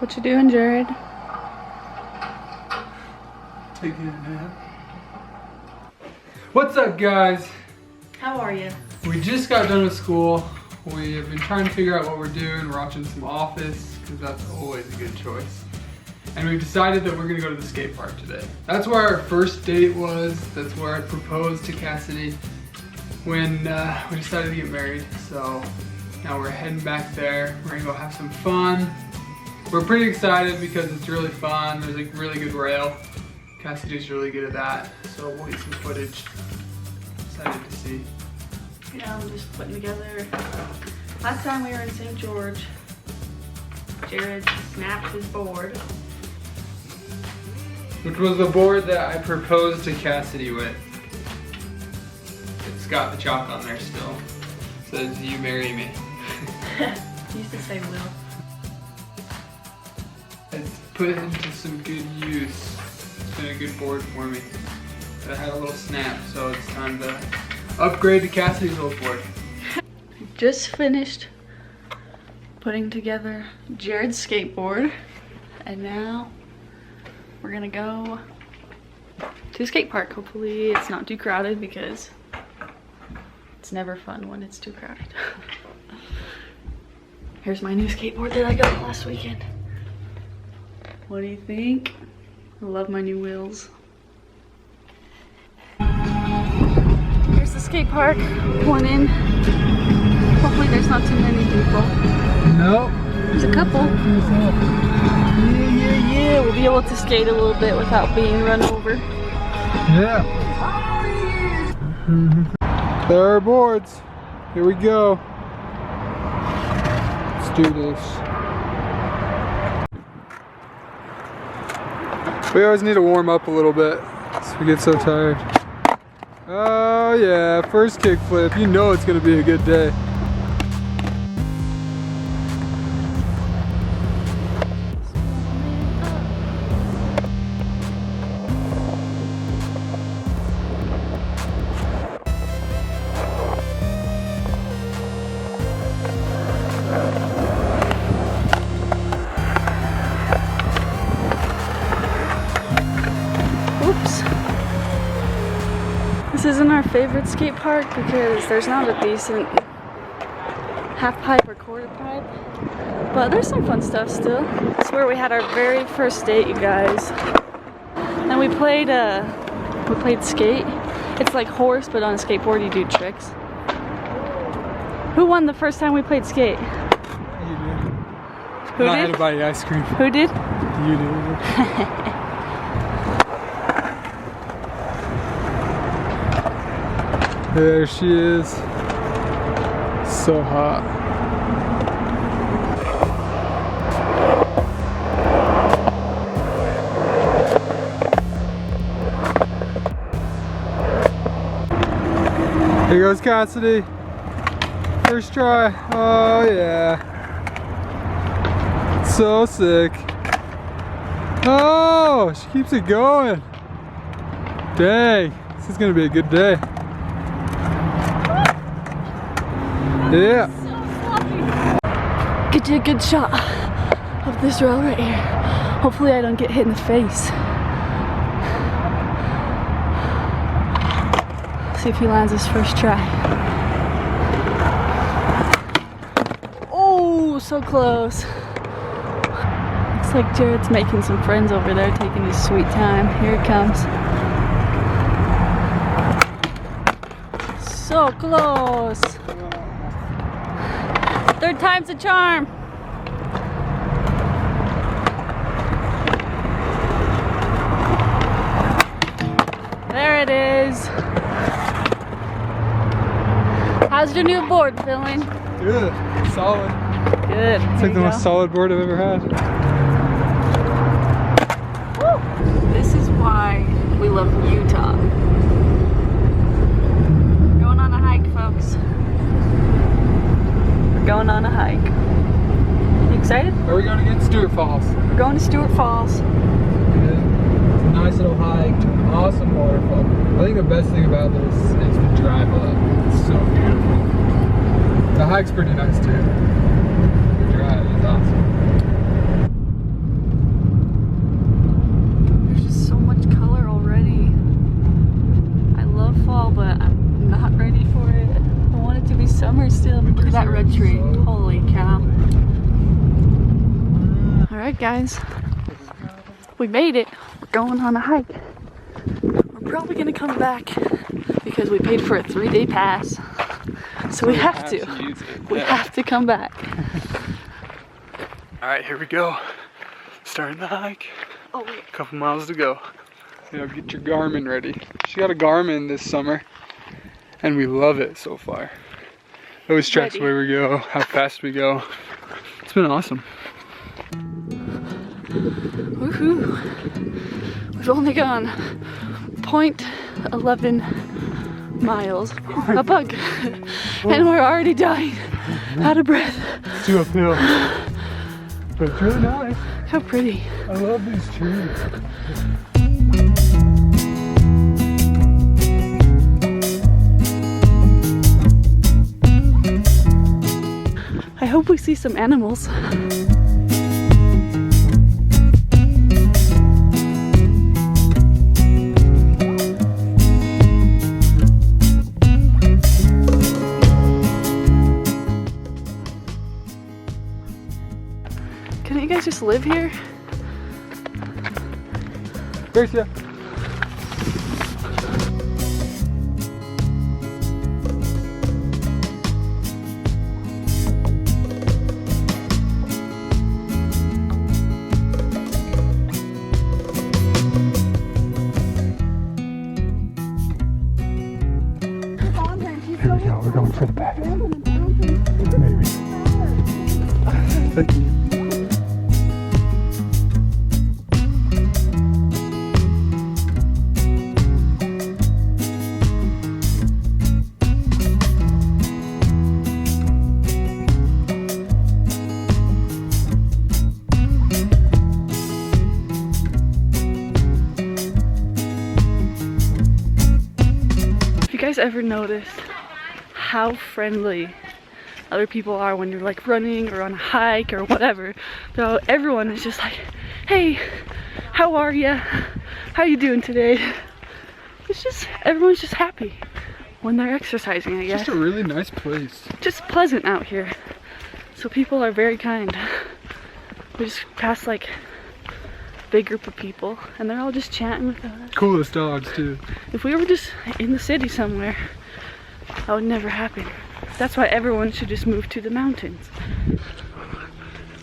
What you doing, Jared? Taking a nap. What's up, guys? How are you? We just got done with school. We have been trying to figure out what we're doing. We're watching some Office, because that's always a good choice. And we've decided that we're gonna go to the skate park today. That's where our first date was. That's where I proposed to Cassidy when we decided to get married. So now we're heading back there. We're gonna go have some fun. We're pretty excited because it's really fun. There's a really good rail. Cassidy's really good at that. So we'll get some footage. Excited to see. Yeah, I'm just putting together. Last time we were in St. George, Jared snapped his board. Which was the board that I proposed to Cassidy with. It's got the chalk on there still. It says, "You marry me." He used to say will. It's put it into some good use. It's been a good board for me. But I had a little snap, so it's time to upgrade to Cassidy's old board. Just finished putting together Jared's skateboard, and now we're gonna go to the skate park. Hopefully it's not too crowded because it's never fun when it's too crowded. Here's my new skateboard that I got last weekend. What do you think? I love my new wheels. Here's the skate park. One in. Hopefully there's not too many people. Nope. There's a couple. Yeah. We'll be able to skate a little bit without being run over. Yeah. There are our boards. Here we go. Let's do this. We always need to warm up a little bit so we get so tired. Oh yeah, first kickflip. You know it's gonna be a good day. This isn't our favorite skate park because there's not a decent half pipe or quarter pipe, but there's some fun stuff still. It's where we had our very first date, you guys, and we played skate. It's like horse, but on a skateboard you do tricks. Who won the first time we played skate? You did. Who I did? had to buy you ice cream. Who did? You did. There she is. So hot. Here goes Cassidy. First try. Oh yeah. So sick. Oh, she keeps it going. Dang, this is gonna be a good day. Yeah. Get you a good shot of this rail right here. Hopefully I don't get hit in the face. See if he lands his first try. Oh, so close. Looks like Jared's making some friends over there, taking his sweet time. Here it comes. So close. Third time's a charm. There it is. How's your new board feeling? Good. Solid. Good. It's like the most solid board I've ever had. Woo. This is why we love Utah. We're going on a hike, folks. We're going on a hike. You excited? Are we going to get Stewart Falls? We're going to Stewart Falls. Yeah. It's a nice little hike to an awesome waterfall. I think the best thing about this is the drive up. It's so beautiful. The hike's pretty nice too. The drive is awesome. Alright guys, we made it. We're going on a hike. We're probably gonna come back because we paid for a 3-day pass. So we have to. We have to come back. Alright, here we go. Starting the hike. Oh wait. A couple miles to go. You know, get your Garmin ready. She got a Garmin this summer and we love it so far. It always tracks where we go, how fast we go. It's been awesome. Woohoo! We've only gone 0.11 miles. A bug. And we're already dying. Out of breath. It's too uphill. But it's really nice. How pretty. I love these trees. I hope we see some animals. Can you guys just live here? Gracia. Here we go, we're going for the back. Maybe. Thank you. Have you guys ever noticed how friendly other people are when you're like running or on a hike or whatever? So everyone is just like, hey, how are ya? How you doing today? It's just, everyone's just happy when they're exercising, I guess. Just a really nice place. Just pleasant out here. So people are very kind. We just passed like a big group of people and they're all just chatting with us. Coolest dogs too. If we were just in the city somewhere, that would never happen. That's why everyone should just move to the mountains.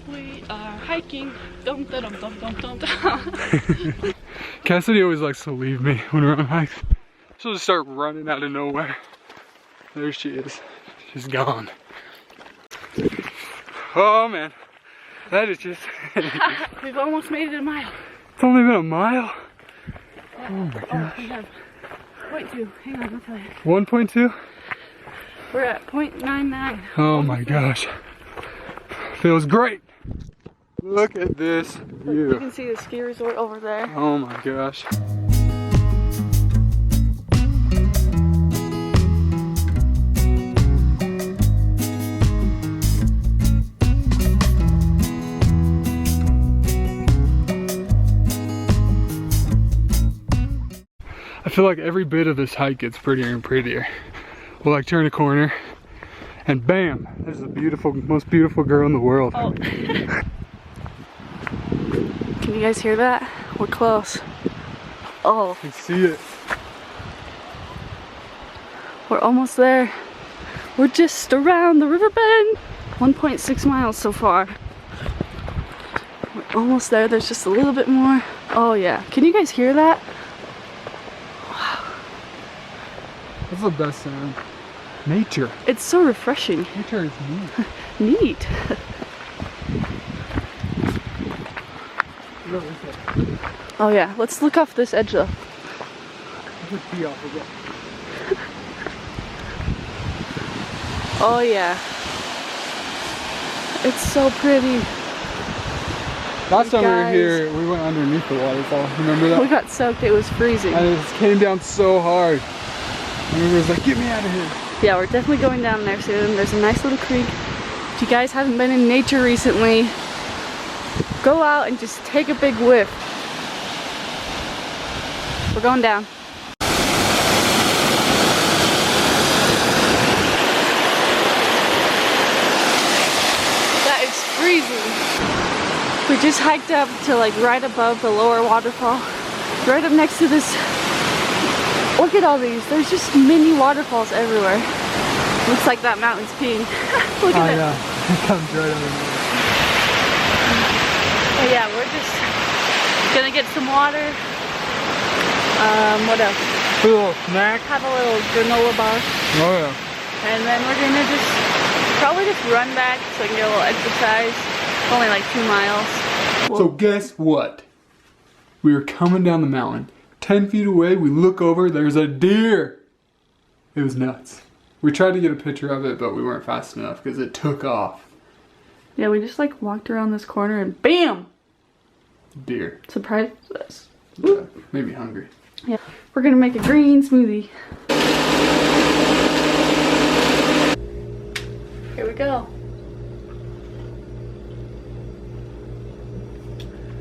We are hiking. Dum, dum, dum, dum, dum, dum. Cassidy always likes to leave me when we're on hikes. She'll just start running out of nowhere. There she is. She's gone. Oh man, that is just... We've almost made it a mile. It's only been a mile? Oh my gosh. Oh, we have 0.2. Hang on, I'll tell you. 1.2? We're at 0.99. Oh my gosh. Feels great. Look at this You view. can see the ski resort over there. Oh my gosh. I feel like every bit of this hike gets prettier and prettier. We'll like turn a corner and bam, there's the beautiful, most beautiful girl in the world. Oh. Can you guys hear that? We're close. Oh, I can see it. we're almost there. We're just around the river bend. 1.6 miles so far. We're almost there. There's just a little bit more. Oh yeah. Can you guys hear that? That's the best sound. Nature. It's so refreshing. Nature is neat. Neat. Oh yeah, let's look off this edge though. Oh yeah. It's so pretty. Last time we were here, we went underneath the waterfall. Remember that? We got soaked, it was freezing. And it came down so hard. And we was like, get me out of here. Yeah, we're definitely going down there soon. There's a nice little creek. If you guys haven't been in nature recently, go out and just take a big whiff. We're going down. That is freezing. We just hiked up to like right above the lower waterfall. Right up next to this. Look at all these. There's just mini waterfalls everywhere. Looks like that mountain's peeing. Look at it. Yeah, it comes right over there. But yeah, we're just gonna get some water. What else? A little snack. Have a little granola bar. Oh yeah. And then we're gonna probably just run back so I can get a little exercise. Only like 2 miles. So guess what? We were coming down the mountain. 10 feet away, we look over, there's a deer. It was nuts. We tried to get a picture of it, but we weren't fast enough because it took off. Yeah, we just like walked around this corner and BAM! Deer. Surprised us. Yeah, maybe hungry. Yeah. We're gonna make a green smoothie. Here we go.